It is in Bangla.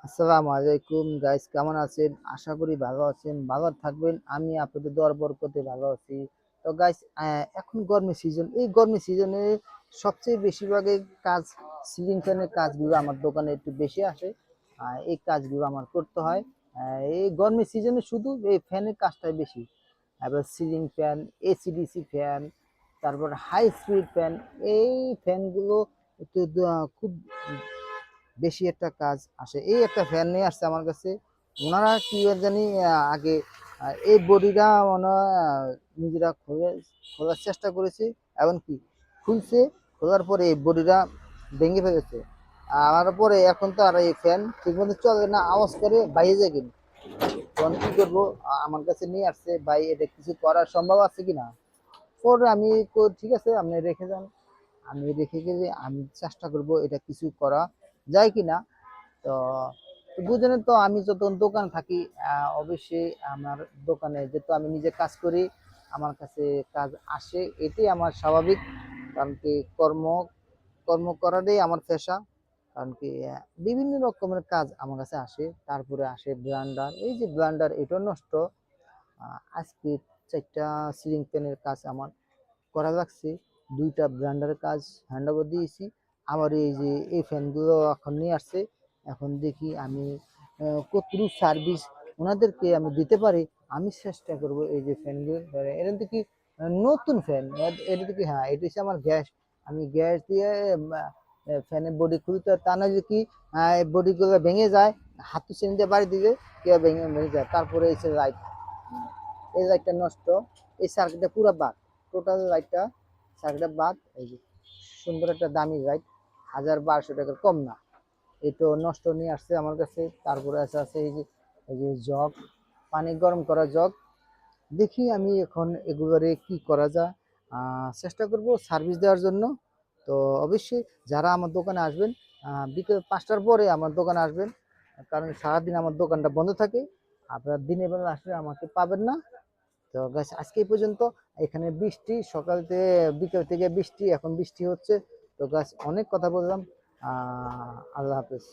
আসসালামু আলাইকুম গাইস, কেমন আছেন? আশা করি ভালো আছেন, ভালো থাকবেন। আমি আপনাদের দোয়ার বরকতে ভালো আছি। তো গাইস, এখন গরমের সিজন। এই গরমের সিজনে সবচেয়ে বেশিরভাগই কাজ, সিলিং ফ্যানের কাজগুলো আমার দোকানে একটু বেশি আসে। এই কাজগুলো আমার করতে হয়। এই গরমের সিজনে শুধু এই ফ্যানের কাজটাই বেশি। এবার সিলিং ফ্যান, এসিডিসি ফ্যান, তারপর হাই স্পিড ফ্যান, এই ফ্যানগুলো একটু খুব বেশি একটা কাজ আসে। এই একটা ফ্যান নিয়ে আসছে আমার কাছে। ওনারা কি জানি আগে এই বডিটা মনে হয় নিজেরা খোলার চেষ্টা করেছে, এমনকি খুলছে। খোলার পরে এই বডিটা ভেঙে ফেলেছে। আর পরে এখন তো আর এই ফ্যান ঠিক মতো চলে না, আওয়াজ করে বাইরে যায় কিনা। তখন কি করবো? আমার কাছে নিয়ে আসছে, ভাই এটা কিছু করার সম্ভব আছে কিনা। পরে আমি ঠিক আছে, আপনি রেখে যান। আমি রেখে গেলে আমি চেষ্টা করব এটা কিছু করা যায় কিনা। তো বুঝলেন তো, আমি যখন দোকান থাকি, অবশ্যই আমার দোকানে যেহেতু আমি নিজে কাজ করি, আমার কাছে কাজ আসে, এটাই আমার স্বাভাবিক। কারণ কি, কর্ম করাটাই আমার পেশা। কারণ কি, বিভিন্ন রকমের কাজ আমার কাছে আসে। তারপরে আসে ব্লান্ডার। এই যে ব্লান্ডার, এটা নষ্ট। আজকে 4টা সিলিং ফ্যানের কাজ আমার করা লাগছে। 2টা ব্র্যান্ডের কাজ হ্যান্ড ওভার দিয়েছি। আবার এই যে এই ফ্যানগুলো এখন নিয়ে আসছে। এখন দেখি আমি কতটুকু সার্ভিস ওনাদেরকে আমি দিতে পারি। আমি চেষ্টা করব এই যে ফ্যানগুলো, এটা তো কি নতুন ফ্যান, এটা তো কি, হ্যাঁ এটা হচ্ছে আমার গ্যাস। আমি গ্যাস দিয়ে ফ্যানের বডি খুলতে, তা না যে কি বডিগুলো ভেঙে যায়, হাত চেন দিয়ে বাড়ি দিলে কেউ ভেঙে ভেঙে যায়। তারপরে এসে লাইট, এই লাইটটা নষ্ট। এই সার্কিটটা পুরো বাদ, টোটাল লাইটটা সার্কিটটা বাদ। এই যে সুন্দর একটা দামি লাইট, 1200 টাকার কম না। এটা নষ্ট নিয়ে আসছে আমার কাছে। তারপরে আছে এই যে জগ, পানি গরম করা জগ। দেখি আমি এখন এগুলোরে কি করা যায়। চেষ্টা করব সার্ভিস দেওয়ার জন্য। তো অবশ্যই যারা আমার দোকানে আসবেন, বিকেল 5টার পরে আমার দোকানে আসবেন। কারণ সারাদিন আমার দোকানটা বন্ধ থাকে। আপনারা দিনের বেলা আসলে আমাকে পাবেন না। তো গাছ আজকে এই পর্যন্ত। এখানে বৃষ্টি, সকাল থেকে বিকেল থেকে বৃষ্টি, এখন বৃষ্টি হচ্ছে। তো গাছ অনেক কথা বললাম। আল্লাহ হাফেজ।